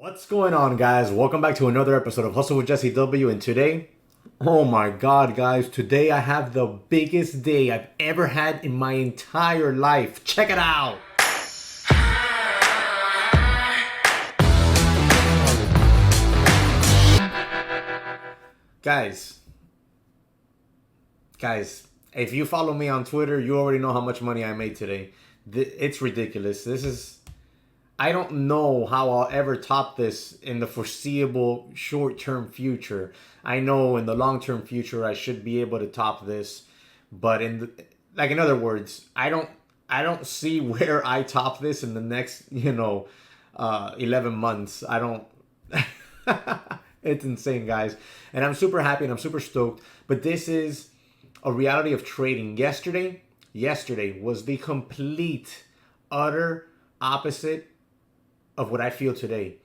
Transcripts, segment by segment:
What's going on, guys? Welcome back to another episode of Hustle with Jesse W. And today, oh my god, guys, today I have the biggest day I've ever had in my entire life. Check it out. Guys, if you follow me on Twitter, you already know how much money I made today. It's ridiculous. I don't know how I'll ever top this in the foreseeable short-term future. I know in the long-term future I should be able to top this, but in other words, I don't see where I top this in the next, 11 months. I don't It's insane, guys. And I'm super happy and I'm super stoked, but this is a reality of trading. Yesterday was the complete utter opposite of what I feel today.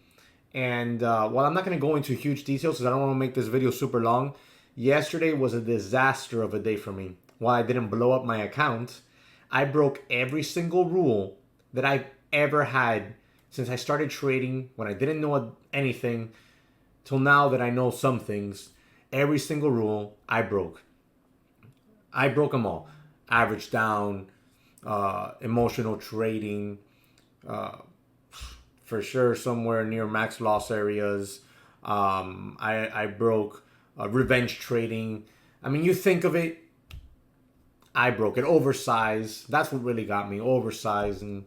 And while I'm not going to go into huge details because I don't want to make this video super long, yesterday was a disaster of a day for me. While I didn't blow up my account, I broke every single rule that I've ever had since I started trading when I didn't know anything till now that I know some things. Every single rule I broke. I broke them all. Average down, emotional trading, for sure somewhere near max loss areas. I broke revenge trading. I mean, you think of it, I broke it. Oversized. That's what really got me. Oversized. And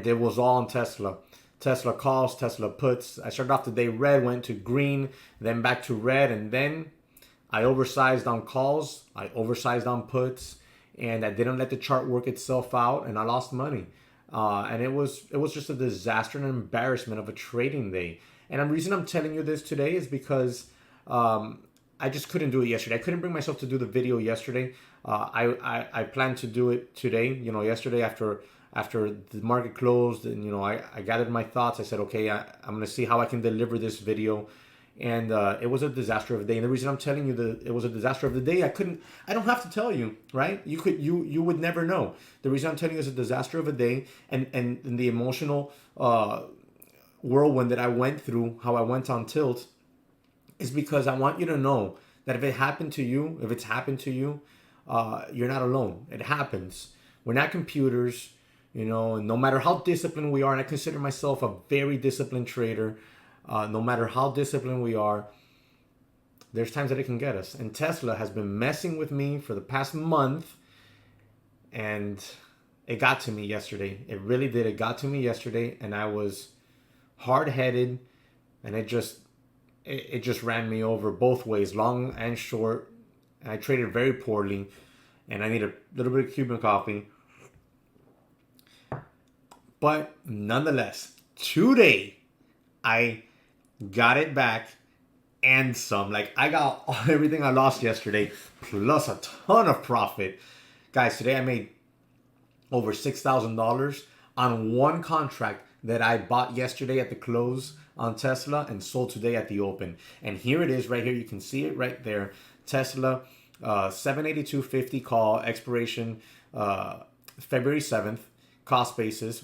it was all on Tesla. Tesla calls, Tesla puts. I started off the day red, went to green, then back to red, and then I oversized on calls. I oversized on puts, and I didn't let the chart work itself out, and I lost money. And it was just a disaster and an embarrassment of a trading day. And the reason I'm telling you this today is because I just couldn't do it yesterday. I couldn't bring myself to do the video yesterday. I planned to do it today. Yesterday after the market closed, and I gathered my thoughts. I said, okay, I'm gonna see how I can deliver this video. And it was a disaster of a day. And the reason I'm telling you that it was a disaster of the day, I don't have to tell you, right? You would never know. The reason I'm telling you it's a disaster of a day, and the emotional whirlwind that I went through, how I went on tilt, is because I want you to know that if it's happened to you, you're not alone. It happens. We're not computers, and no matter how disciplined we are, and I consider myself a very disciplined trader, no matter how disciplined we are, there's times that it can get us. And Tesla has been messing with me for the past month, and it got to me yesterday. It really did. It got to me yesterday, and I was hard-headed, and it just ran me over both ways, long and short. And I traded very poorly, and I need a little bit of Cuban coffee. But nonetheless, today I got it back and some. Like, I got everything I lost yesterday plus a ton of profit. Guys, today I made over $6,000 on one contract that I bought yesterday at the close on Tesla and sold today at the open. And here it is right here. You can see it right there. Tesla 782.50 call, expiration February 7th, cost basis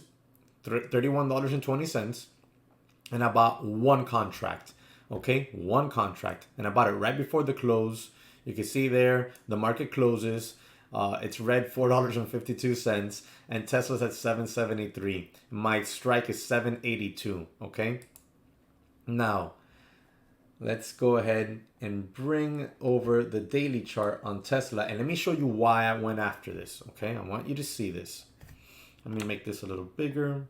$31.20. And I bought one contract. Okay, one contract. And I bought it right before the close. You can see there, the market closes. It's red $4.52. And Tesla's at 773. My strike is 782. Okay. Now, let's go ahead and bring over the daily chart on Tesla. And let me show you why I went after this. Okay, I want you to see this. Let me make this a little bigger.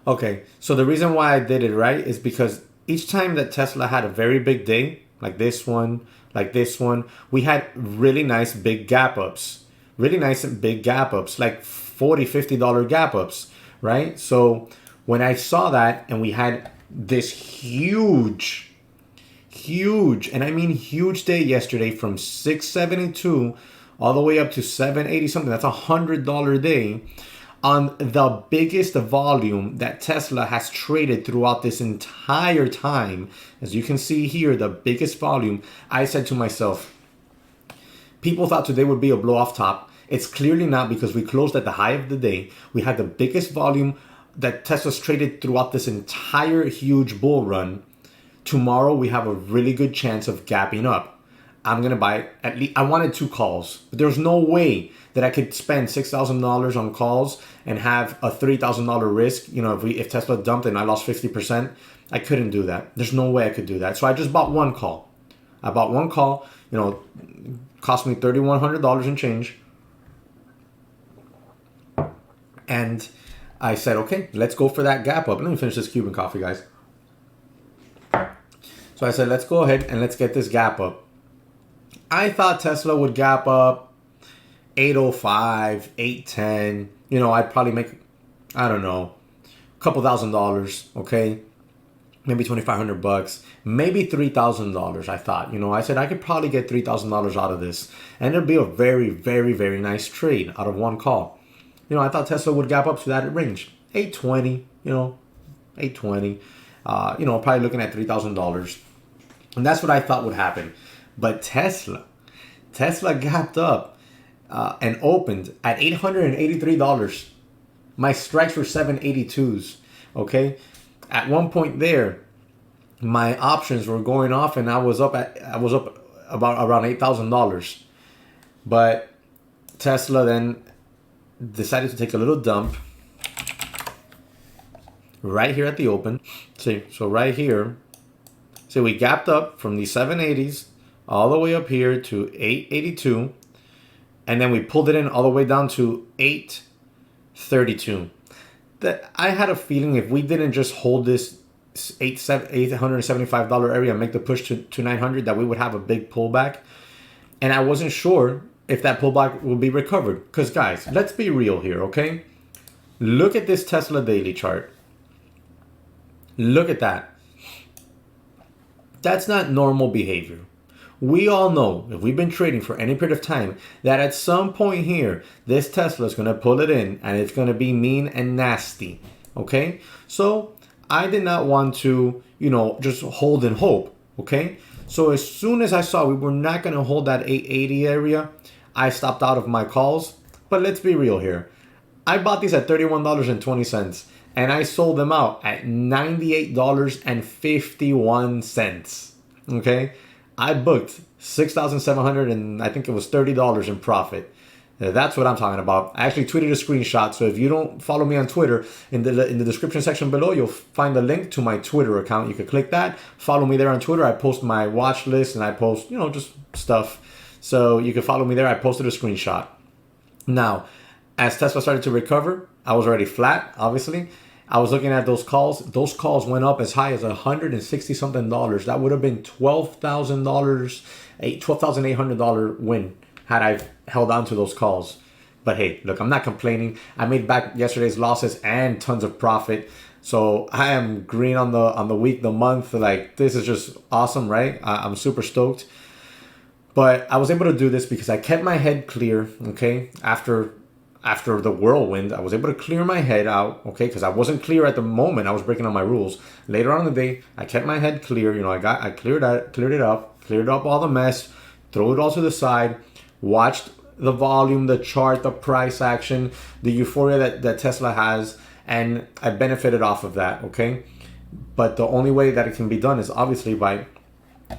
Okay, so the reason why I did it, right, is because each time that Tesla had a very big day, like this one, we had really nice big gap ups. Really nice and big gap ups, like $40, $50 gap ups, right? So when I saw that and we had this huge, and I mean huge day yesterday from 672 all the way up to 780 something, that's $100 day, on the biggest volume that Tesla has traded throughout this entire time. As you can see here, the biggest volume. I said to myself, people thought today would be a blow off top. It's clearly not, because we closed at the high of the day. We had the biggest volume that Tesla's traded throughout this entire huge bull run, tomorrow we have a really good chance of gapping up. I'm gonna buy at least. I wanted 2 calls, but there's no way that I could spend $6,000 on calls and have a $3,000 risk. You know, if Tesla dumped and I lost 50%, I couldn't do that. There's no way I could do that. So I just bought 1 call. I bought 1 call. You know, cost me $3,100 in change, and I said, okay, let's go for that gap up. Let me finish this Cuban coffee, guys. So I said, let's go ahead and let's get this gap up. I thought Tesla would gap up 805, 810. You know, I'd probably make, I don't know, a couple $1,000, okay? Maybe $2,500, maybe $3,000, I thought. You know, I said I could probably get $3,000 out of this. And it'd be a very, very, very nice trade out of 1 call. You know, I thought Tesla would gap up to that range. 820, you know, 820. You know, probably looking at $3,000. And that's what I thought would happen. But Tesla gapped up and opened at $883. My strikes were 782s. Okay, at one point there, my options were going off, and I was up about around $8,000. But Tesla then decided to take a little dump right here at the open. See, so right here, see, we gapped up from the 780s all the way up here to 882, and then we pulled it in all the way down to 832. That I had a feeling if we didn't just hold this $875 area and make the push to 900, that we would have a big pullback. And I wasn't sure if that pullback will be recovered. Because guys, let's be real here, okay? Look at this Tesla daily chart. Look at that. That's not normal behavior. We all know, if we've been trading for any period of time, that at some point here, this Tesla is going to pull it in and it's going to be mean and nasty. Okay? So I did not want to, you know, just hold and hope. Okay? So as soon as I saw we were not going to hold that 880 area, I stopped out of my calls. But let's be real here. I bought these at $31.20 and I sold them out at $98.51. Okay? I booked $6,700 and I think it was $30 in profit. That's what I'm talking about. I actually tweeted a screenshot. So if you don't follow me on Twitter, in the description section below, you'll find a link to my Twitter account. You can click that. Follow me there on Twitter. I post my watch list and I post, you know, just stuff. So you can follow me there. I posted a screenshot. Now, as Tesla started to recover, I was already flat, obviously. I was looking at those calls. Those calls went up as high as $160 something. That would have been $12,000, a $12,800 win had I held on to those calls. But hey, look, I'm not complaining. I made back yesterday's losses and tons of profit. So I am green on the week, the month. Like, this is just awesome, right? I'm super stoked. But I was able to do this because I kept my head clear, okay? After the whirlwind, I was able to clear my head out, okay? Because I wasn't clear at the moment. I was breaking all my rules. Later on in the day, I kept my head clear. You know, I cleared it up all the mess, threw it all to the side, watched the volume, the chart, the price action, the euphoria that Tesla has, and I benefited off of that, okay? But the only way that it can be done is obviously by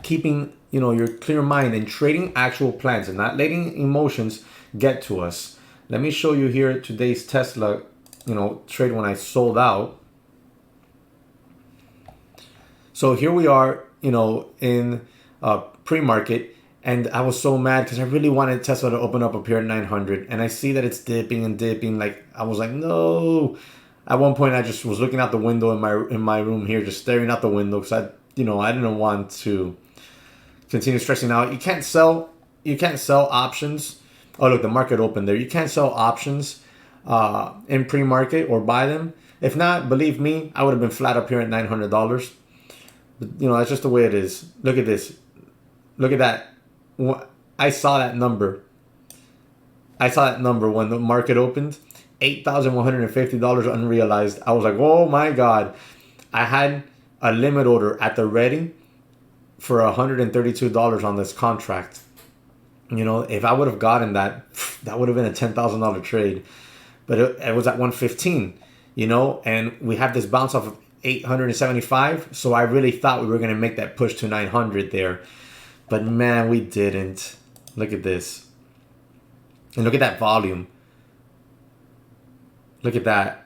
keeping, you know, your clear mind and trading actual plans and not letting emotions get to us. Let me show you here today's Tesla, you know, trade when I sold out. So here we are, you know, in pre-market, and I was so mad because I really wanted Tesla to open up here at 900, and I see that it's dipping and dipping. Like, I was like, no. At one point, I just was looking out the window in my room here, just staring out the window because I didn't want to continue stressing out. You can't sell options. Oh, look, the market opened there. You can't sell options in pre-market or buy them. If not, believe me, I would have been flat up here at $900. But, you know, that's just the way it is. Look at this. Look at that. I saw that number. When the market opened. $8,150 unrealized. I was like, oh my God. I had a limit order at the ready for $132 on this contract. You know, if I would have gotten that would have been a $10,000 trade. But it was at 115. you know, and we have this bounce off of 875. So I really thought we were going to make that push to 900 there. But man, we didn't. Look at this. And look at that volume. Look at that.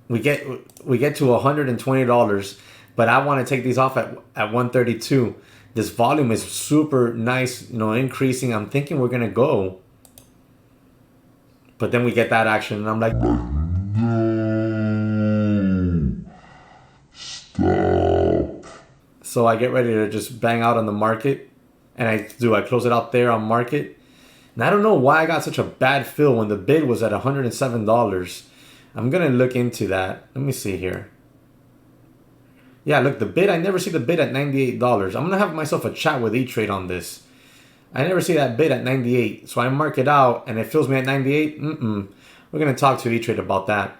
We get to $120, but I want to take these off at 132. This volume is super nice, you know, increasing. I'm thinking we're gonna go, but then we get that action, and I'm like, no, stop. So I get ready to just bang out on the market, and I close it out there on market. And I don't know why I got such a bad feel when the bid was at $107. I'm gonna look into that. Let me see here. Yeah, look, the bid, I never see the bid at $98. I'm gonna have myself a chat with E-Trade on this. I never see that bid at 98. So I mark it out and it fills me at 98. We're gonna talk to E-Trade about that.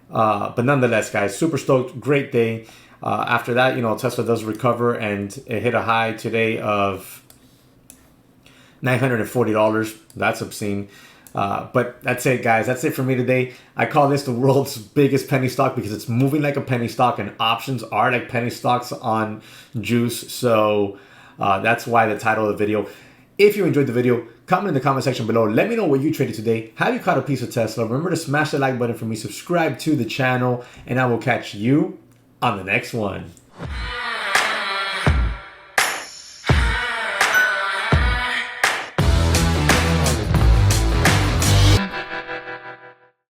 But nonetheless, guys, super stoked, great day. After that, you know, Tesla does recover and it hit a high today of $940. That's obscene. But that's it, guys. That's it for me today. I call this the world's biggest penny stock because it's moving like a penny stock and options are like penny stocks on Juice. So that's why the title of the video. If you enjoyed the video, comment in the comment section below. Let me know what you traded today. Have you caught a piece of Tesla? Remember to smash the like button for me, subscribe to the channel, and I will catch you on the next one.